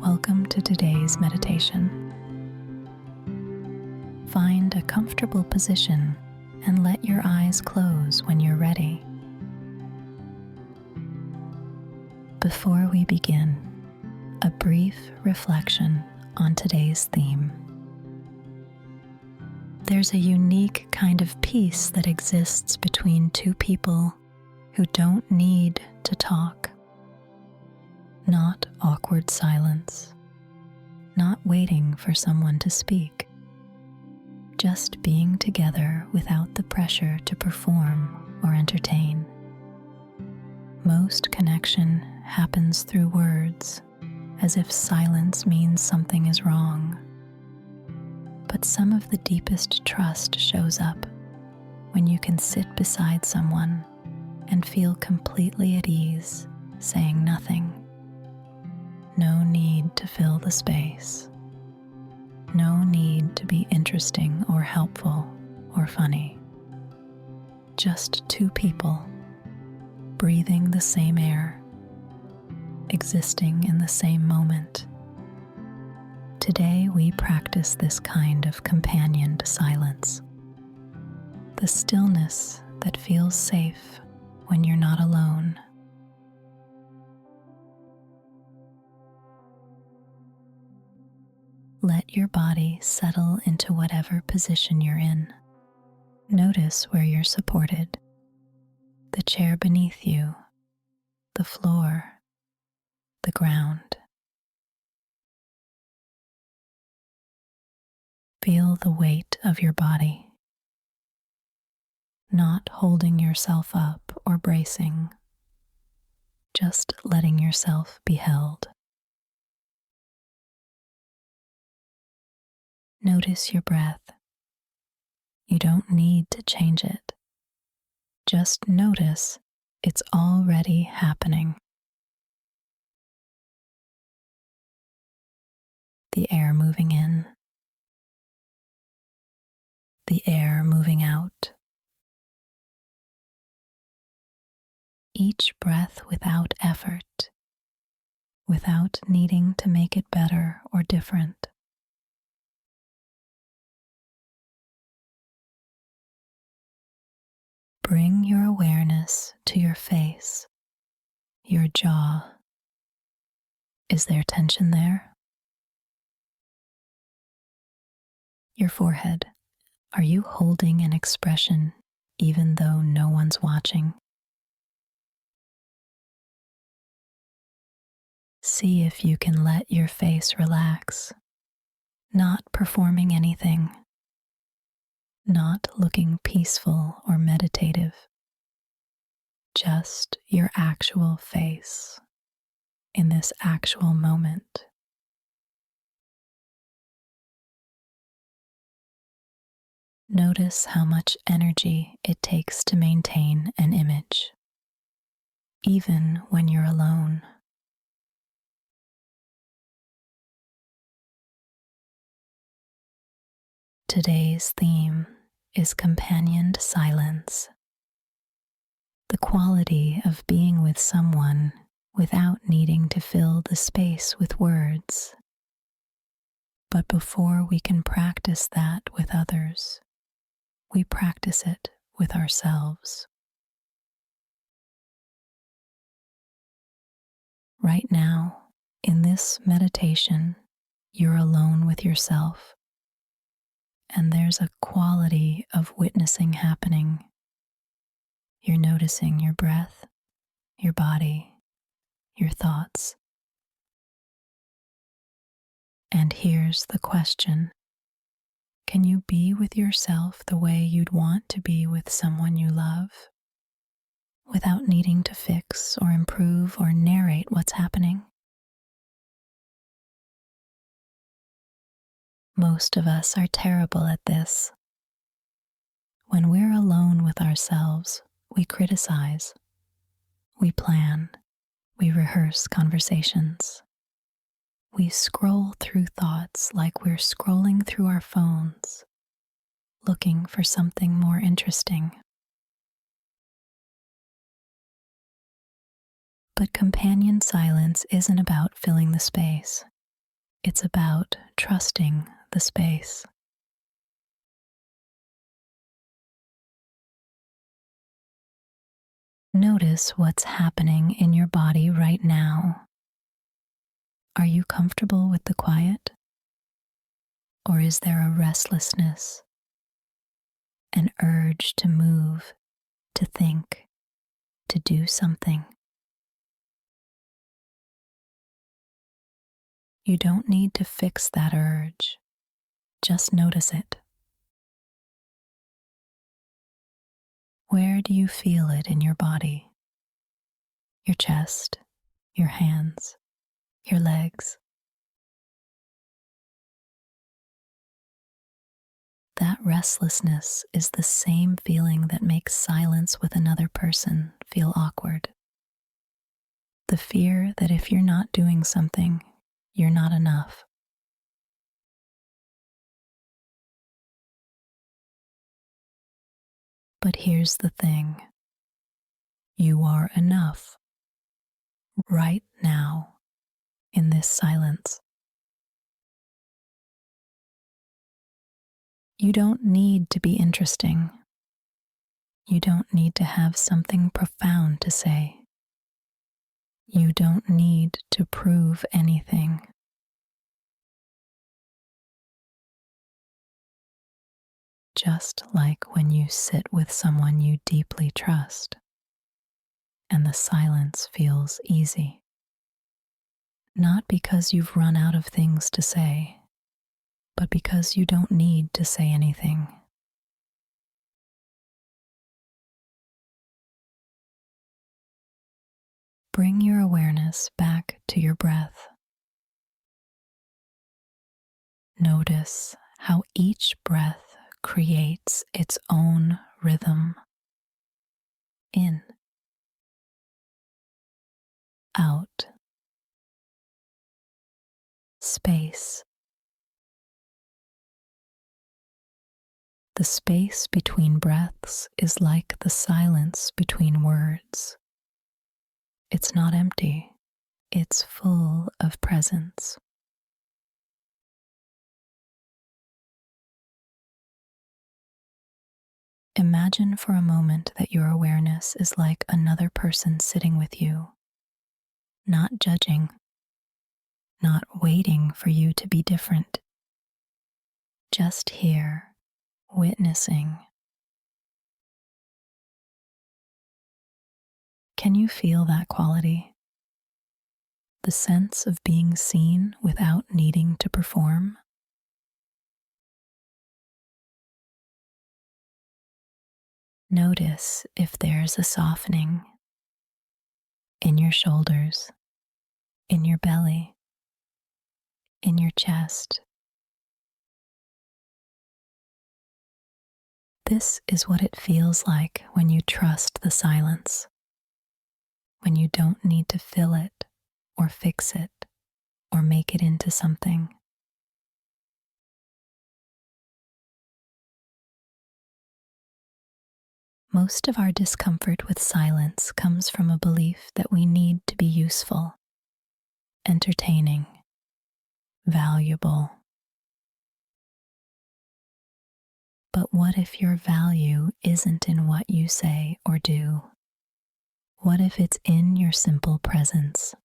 Welcome to today's meditation. Find a comfortable position and let your eyes close when you're ready. Before we begin, a brief reflection on today's theme. There's a unique kind of peace that exists between two people who don't need to talk. Not awkward silence, not waiting for someone to speak, just being together without the pressure to perform or entertain. Most connection happens through words, as if silence means something is wrong. But some of the deepest trust shows up when you can sit beside someone and feel completely at ease, saying nothing. No need to fill the space. No need to be interesting or helpful or funny. Just two people, breathing the same air, existing in the same moment. Today we practice this kind of companioned silence. The stillness that feels safe when you're not alone. Let your body settle into whatever position you're in. Notice where you're supported, the chair beneath you, the floor, the ground. Feel the weight of your body, not holding yourself up or bracing, just letting yourself be held. Notice your breath. You don't need to change it. Just notice it's already happening. The air moving in, the air moving out. Each breath without effort, without needing to make it better or different. Bring your awareness to your face, your jaw. Is there tension there? Your forehead. Are you holding an expression even though no one's watching? See if you can let your face relax, not performing anything. Not looking peaceful or meditative, just your actual face in this actual moment. Notice how much energy it takes to maintain an image, even when you're alone. Today's theme is companioned silence, the quality of being with someone without needing to fill the space with words. But before we can practice that with others, we practice it with ourselves. Right now, in this meditation, you're alone with yourself. And there's a quality of witnessing happening. You're noticing your breath, your body, your thoughts. And here's the question. Can you be with yourself the way you'd want to be with someone you love, without needing to fix or improve or narrate what's happening? Most of us are terrible at this. When we're alone with ourselves, we criticize, we plan, we rehearse conversations. We scroll through thoughts like we're scrolling through our phones, looking for something more interesting. But companion silence isn't about filling the space. It's about trusting the space. Notice what's happening in your body right now. Are you comfortable with the quiet? Or is there a restlessness, an urge to move, to think, to do something? You don't need to fix that urge. Just notice it. Where do you feel it in your body? Your chest, your hands, your legs. That restlessness is the same feeling that makes silence with another person feel awkward. The fear that if you're not doing something, you're not enough. But here's the thing. You are enough. Right now, in this silence. You don't need to be interesting. You don't need to have something profound to say. You don't need to prove anything. Just like when you sit with someone you deeply trust, and the silence feels easy. Not because you've run out of things to say, but because you don't need to say anything. Bring your awareness back to your breath. Notice how each breath creates its own rhythm. In, out, space. The space between breaths is like the silence between words. It's not empty, it's full of presence. Imagine for a moment that your awareness is like another person sitting with you, not judging, not waiting for you to be different, just here, witnessing. Can you feel that quality? The sense of being seen without needing to perform? Notice if there's a softening in your shoulders, in your belly, in your chest. This is what it feels like when you trust the silence, when you don't need to fill it or fix it or make it into something. Most of our discomfort with silence comes from a belief that we need to be useful, entertaining, valuable. But what if your value isn't in what you say or do? What if it's in your simple presence?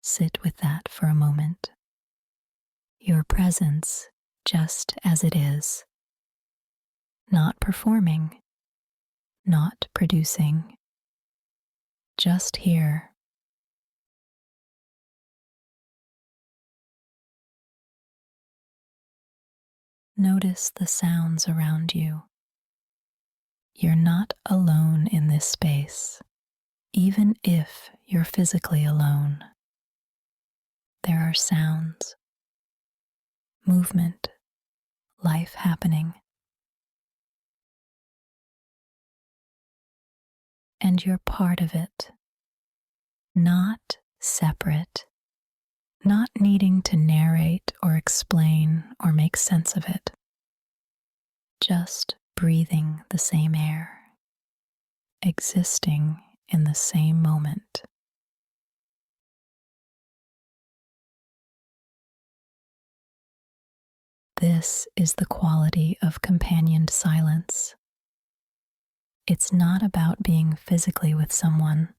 Sit with that for a moment. Your presence just as it is. Not performing, not producing. Just here. Notice the sounds around you. You're not alone in this space, even if you're physically alone. There are sounds, movement, life happening. And you're part of it, not separate, not needing to narrate or explain or make sense of it. Just breathing the same air, existing in the same moment. This is the quality of companioned silence. It's not about being physically with someone.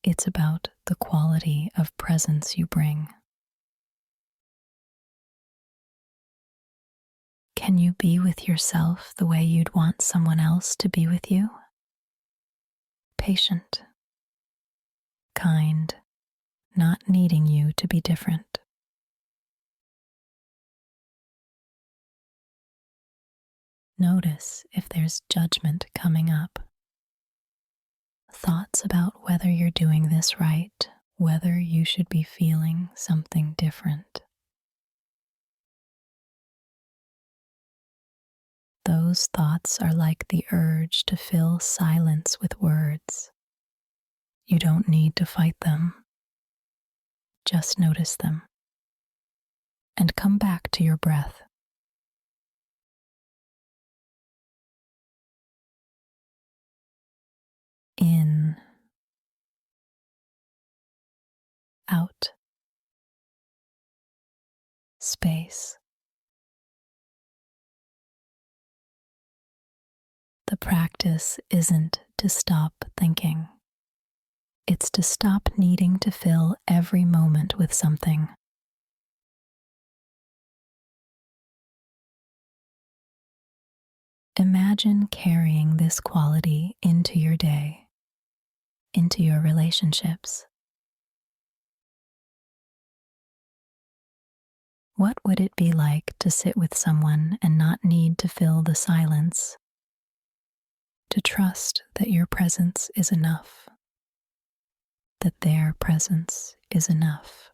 It's about the quality of presence you bring. Can you be with yourself the way you'd want someone else to be with you? Patient, kind, not needing you to be different. Notice if there's judgment coming up. Thoughts about whether you're doing this right, whether you should be feeling something different. Those thoughts are like the urge to fill silence with words. You don't need to fight them. Just notice them. And come back to your breath. In, out, space. The practice isn't to stop thinking. It's to stop needing to fill every moment with something. Imagine carrying this quality into your day, into your relationships. What would it be like to sit with someone and not need to fill the silence? To trust that your presence is enough, that their presence is enough.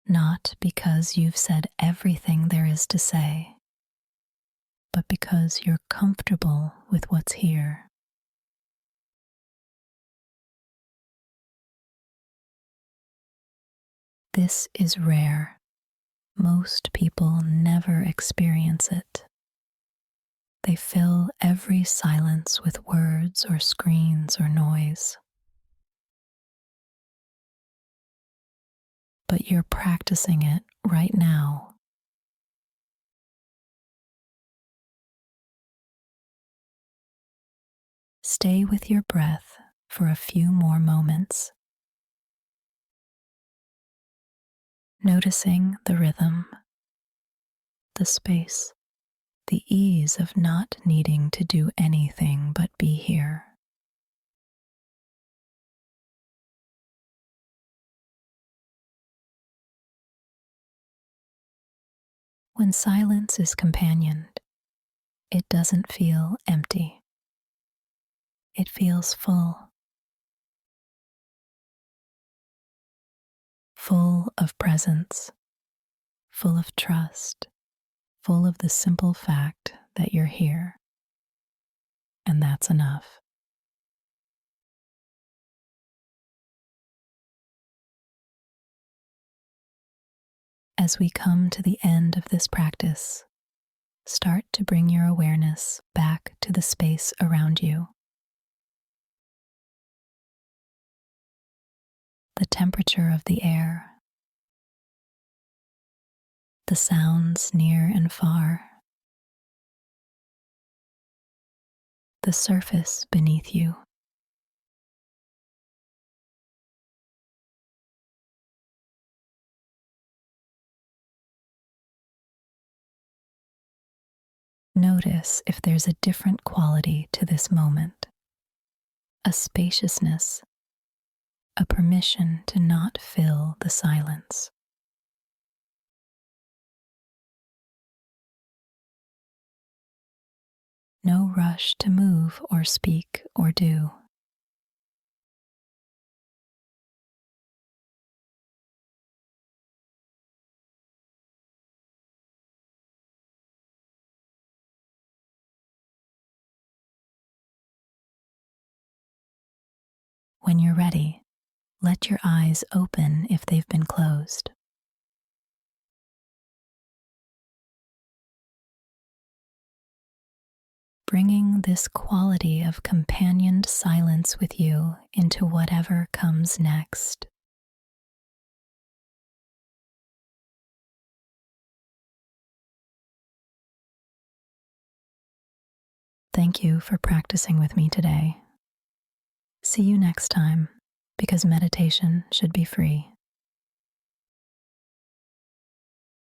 Not because you've said everything there is to say, but because you're comfortable with what's here. This is rare. Most people never experience it. They fill every silence with words or screens or noise. But you're practicing it right now. Stay with your breath for a few more moments, noticing the rhythm, the space, the ease of not needing to do anything but be here. When silence is companioned, it doesn't feel empty. It feels full. Full of presence, full of trust, full of the simple fact that you're here. And that's enough. As we come to the end of this practice, start to bring your awareness back to the space around you. The temperature of the air, the sounds near and far, the surface beneath you. Notice if there's a different quality to this moment, a spaciousness, a permission to not fill the silence. No rush to move or speak or do. When you're ready, let your eyes open if they've been closed. Bringing this quality of companioned silence with you into whatever comes next. thank you for practicing with me today. See you next time, because meditation should be free.